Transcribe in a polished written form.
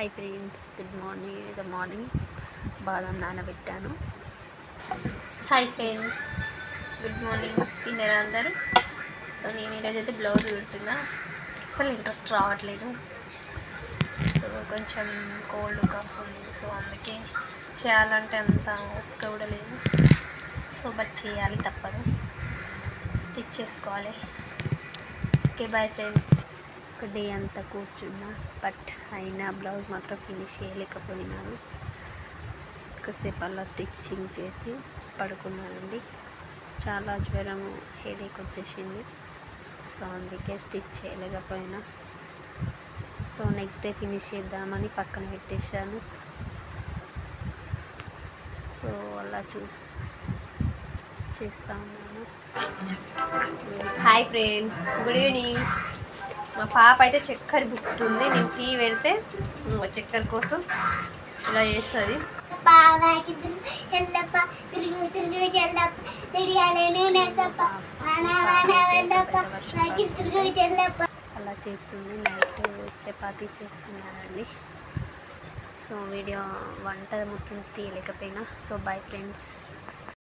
Hi friends, good morning. బాదం నానబెట్టాను. Hi friends, good morning. తిన్నారా అందరూ? సో నేను ఈరోజు అయితే బ్లౌజ్ పెడుతున్నా. అస్సలు ఇంట్రెస్ట్ రావట్లేదు. సో కొంచెం కోల్డ్ కాఫ్ ఉంది. సో అందుకే చేయాలంటే అంత ఓపిక కూడా లేదు. సో బట్ చేయాలి, తప్పదు. స్టిచ్ చేసుకోవాలి. Okay, bye friends. ఒక డే అంతా కూర్చున్నా, బట్ అయినా బ్లౌజ్ మాత్రం ఫినిష్ చేయలేకపోయినాను. ఒకసేపు అలా స్టిచ్చింగ్ చేసి పడుకున్నానండి. చాలా జ్వరం, హెడేక్ వచ్చేసింది. సో అందుకే స్టిచ్ చేయలేకపోయినా. సో నెక్స్ట్ డే ఫినిష్ చేద్దామని పక్కన పెట్టేశాను. సో అలా చేస్తూ ఉన్నాను. Hi friends, good evening. మా పాప అయితే చక్కెర బుక్తుంది. నేను టీ పెడితే చక్కెర కోసం ఇలా చేస్తుంది. అలా చేస్తుంది. నైట్ చపాతీ చేస్తున్నానండి. సో వీడియో వంట మొత్తం తీయలేకపోయినా. So bye friends.